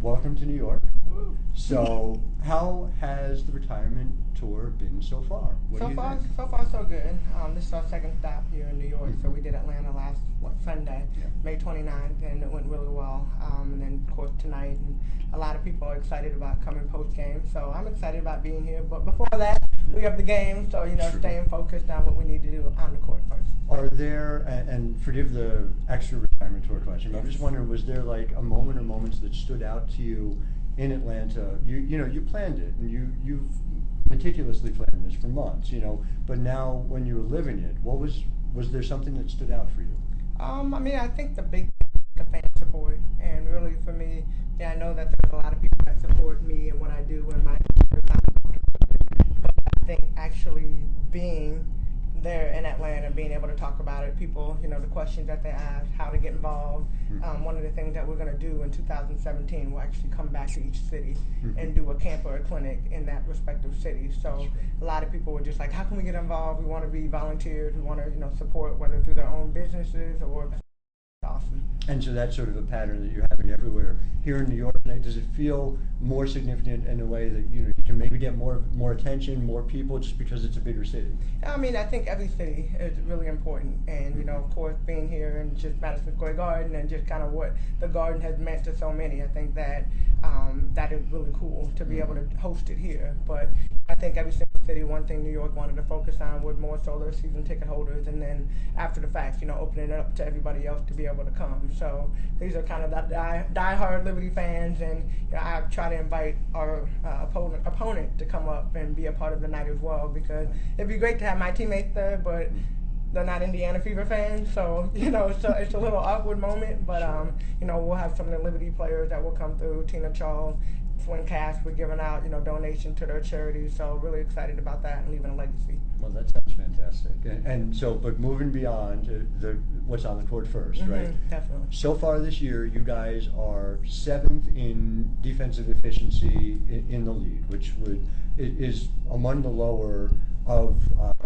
welcome to New York. So, how has the retirement tour been so far? What do So you far, think? so far, so good. This is our second stop here in New York. So we did Atlanta last Sunday, Yeah. May 29th, and it went really well. And then of course tonight, and a lot of people are excited about coming post game. So I'm excited about being here. But before that, we have the game. So True. staying focused on what we need to do on the court first. Are there, and forgive the extra retirement tour question, but I'm just wondering, was there like a moment or moments that stood out to you in Atlanta? You planned it, and you've meticulously planned this for months, but now when you were living it, was there something that stood out for you? I think the big the fan support, and really for me, I know that there's a lot of people that support me and what I do and my. But I think actually being there in Atlanta, being able to talk about it, people, the questions that they ask, how to get involved. One of the things that we're going to do in 2017, we'll actually come back to each city and do a camp or a clinic in that respective city. So a lot of people were just like, how can we get involved? We want to be volunteers. We want to, support whether through their own businesses or. Awesome. And so that's sort of a pattern that you're having everywhere. Here in New York, does it feel more significant in a way that you can maybe get more attention, more people, just because it's a bigger city? I think every city is really important, and of course, being here in just Madison Square Garden and just kind of what the Garden has meant to so many, I think that that is really cool to be able to host it here. But I think every single city, one thing New York wanted to focus on was more so their season ticket holders, and then after the fact, opening it up to everybody else to be able to come. So these are kind of the die-hard Liberty fans, and I try to invite our opponent to come up and be a part of the night as well, because it'd be great to have my teammates there, but they're not Indiana Fever fans, so so it's a little awkward moment. But we'll have some of the Liberty players that will come through. Tina Charles, Swin Cash, we're giving out donations to their charities. So really excited about that and leaving a legacy. Well, that sounds fantastic. And so, but moving beyond what's on the court first, right? Definitely. So far this year, you guys are 7th in defensive efficiency in the league, which is among the lower of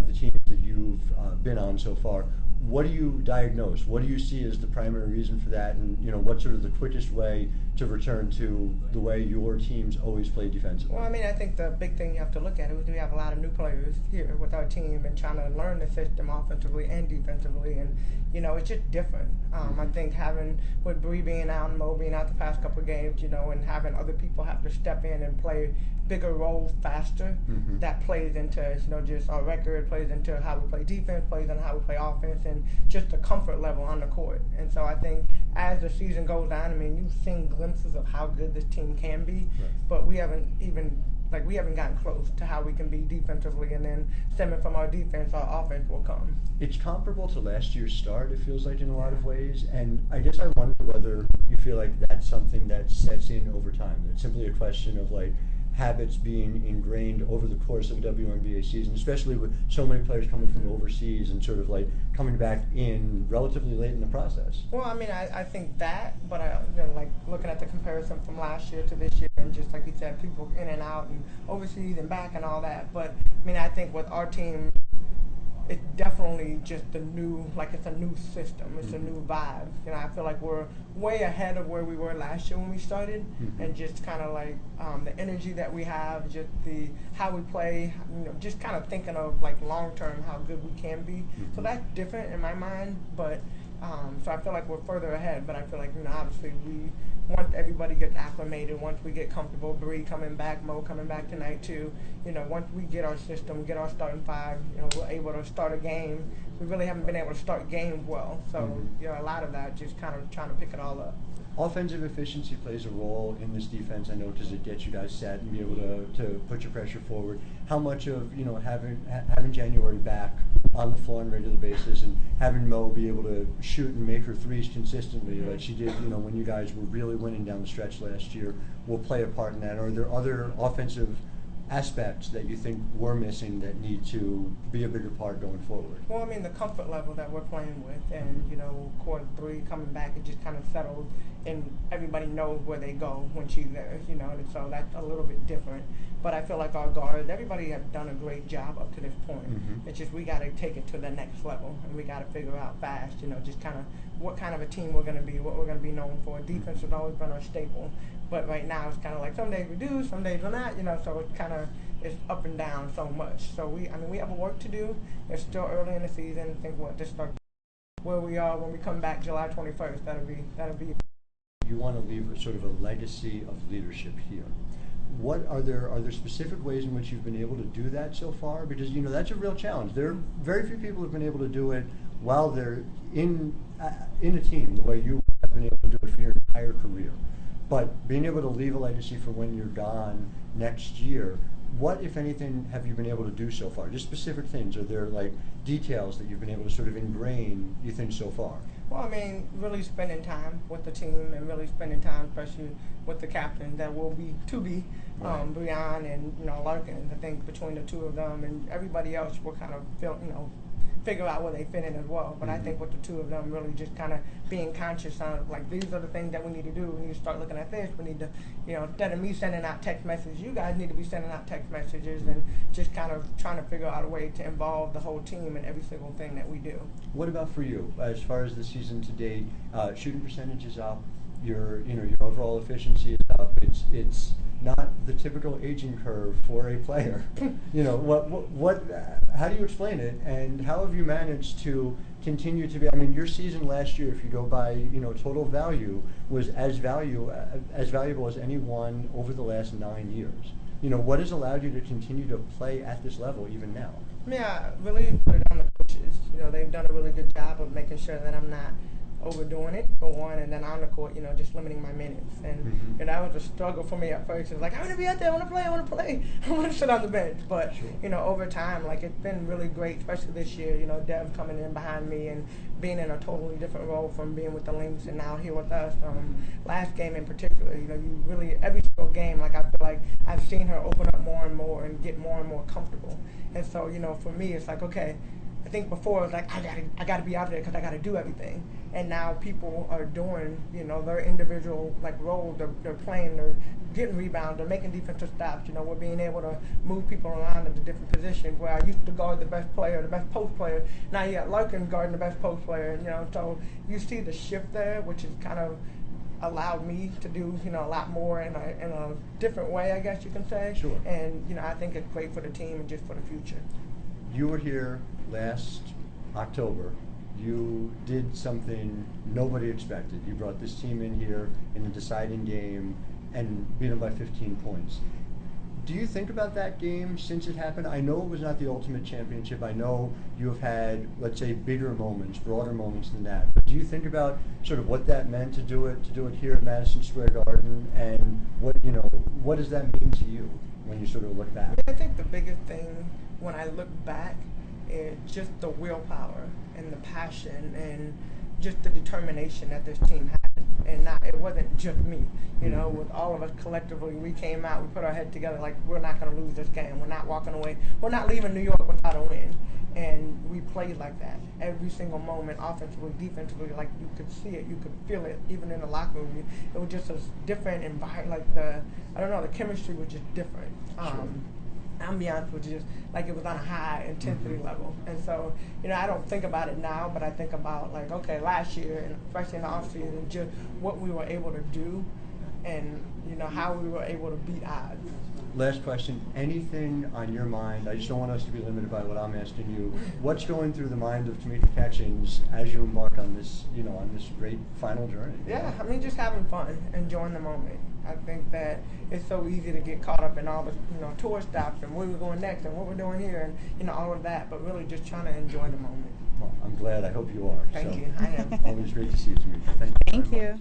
the teams that you've been on so far. What do you diagnose? What do you see as the primary reason for that? And what's sort of the quickest way to return to the way your teams always play defensively? Well, I think the big thing you have to look at is we have a lot of new players here with our team and trying to learn the system offensively and defensively, and it's just different. I think having with Bree being out and Mo being out the past couple of games, and having other people have to step in and play bigger roles faster, that plays into just our record, plays into how we play defense, plays into how we play offense, and just the comfort level on the court. And so I think as the season goes on, you've seen glimpses of how good this team can be, but we haven't gotten close to how we can be defensively, and then stemming from our defense, our offense will come. It's comparable to last year's start, it feels like, in a lot of ways, and I guess I wonder whether you feel like that's something that sets in over time. It's simply a question of habits being ingrained over the course of a WNBA season, especially with so many players coming from overseas and sort of coming back in relatively late in the process. Well, I think that, but looking at the comparison from last year to this year, and just like you said, people in and out and overseas and back and all that. But I think with our team, it's definitely just it's a new system. It's a new vibe. I feel like we're way ahead of where we were last year when we started, and just kind of the energy that we have, just how we play, just kind of thinking of long term how good we can be. So that's different in my mind, but so I feel like we're further ahead. But I feel like obviously once everybody gets acclimated, once we get comfortable, Bree coming back, Mo coming back tonight too, once we get our system, get our starting five, we're able to start a game. We really haven't been able to start games well. So, a lot of that just kind of trying to pick it all up. Offensive efficiency plays a role in this defense, I know, because it gets you guys set and be able to put your pressure forward. How much of having January back on the floor on a regular basis and having Mo be able to shoot and make her threes consistently like she did, when you guys were really winning down the stretch last year, will play a part in that? Or are there other offensive aspects that you think we're missing that need to be a bigger part going forward? Well, the comfort level that we're playing with, and quarter 3 coming back, it just kind of settles, and everybody knows where they go when she's there, and so that's a little bit different. But I feel like our guards, everybody has done a great job up to this point. Mm-hmm. It's just we got to take it to the next level, and we got to figure out fast, just kind of what kind of a team we're going to be, what we're going to be known for. Defense has always been our staple, but right now it's kind of like some days we do, some days we're not, so it's kind of it's up and down so much. So we have work to do. It's still early in the season. I think this start where we are when we come back July 21st. That'll be. You want to leave sort of a legacy of leadership here. What are there specific ways in which you've been able to do that so far? Because that's a real challenge. There are very few people who've been able to do it while they're in a team the way you have been able to do it for your entire career. But being able to leave a legacy for when you're gone next year, what, if anything, have you been able to do so far? Just specific things. Are there like details that you've been able to sort of ingrain, you think, so far? Well, I mean, really spending time with the team and really spending time, especially with the captain that will be right. Breon and Larkin. I think between the two of them and everybody else will kind of figure out where they fit in as well. But I think with the two of them, really just kind of being conscious of like these are the things that we need to do. We need to start looking at this. We need to, instead of me sending out text messages, you guys need to be sending out text messages and just kind of trying to figure out a way to involve the whole team in every single thing that we do. What about for you, as far as the season to date? Shooting percentage is up. Your overall efficiency is up. It's not the typical aging curve for a player. How do you explain it, and how have you managed to continue to be? I mean, your season last year, if you go by total value, was as valuable as any one over the last 9 years. What has allowed you to continue to play at this level even now? Yeah, really put it on the coaches. They've done a really good job of making sure that I'm not overdoing it for one, and then on the court, just limiting my minutes. And that was a struggle for me at first. It was like, I want to be out there, I want to play, I want to sit on the bench. But sure. Over time, like it's been really great, especially this year. Dev coming in behind me and being in a totally different role from being with the Lynx and now here with us. Last game in particular, you really every single game, like I feel like I've seen her open up more and more and get more and more comfortable. And so for me, it's like okay. I think before it was like I gotta be out there because I gotta do everything, and now people are doing their individual like roles. They're playing, they're getting rebounds, they're making defensive stops. We're being able to move people around into different positions. Where I used to guard the best player, the best post player. Now you got Larkin guarding the best post player. So you see the shift there, which is kind of allowed me to do a lot more in a different way, I guess you can say. Sure. And I think it's great for the team and just for the future. You were here last October. You did something nobody expected. You brought this team in here in a deciding game and beat them by 15 points. Do you think about that game since it happened? I know it was not the ultimate championship. I know you have had, let's say, bigger moments, broader moments than that. But do you think about sort of what that meant to do it here at Madison Square Garden, and what does that mean to you when you sort of look back? I think the biggest thing when I look back is just the willpower and the passion and just the determination that this team had. And it wasn't just me. With all of us collectively, we came out, we put our head together like we're not going to lose this game. We're not walking away. We're not leaving New York without a win. And we played like that every single moment, offensively, defensively. Like you could see it, you could feel it, even in the locker room. It was just a different environment. Like the chemistry was just different. Sure. I'll be honest with you, just like it was on a high intensity level. And so, I don't think about it now, but I think about like, okay, last year, and especially in the offseason, just what we were able to do and, how we were able to beat odds. Last question, anything on your mind? I just don't want us to be limited by what I'm asking you. What's going through the mind of Tamika Catchings as you embark on this, on this great final journey? Yeah, I mean, just having fun, enjoying the moment. I think that it's so easy to get caught up in all the tour stops and where we're going next and what we're doing here and all of that, but really just trying to enjoy the moment. Well, I'm glad. I hope you are. Thank you. I am. Always great to see you, Tamika. Thank you. Thank you.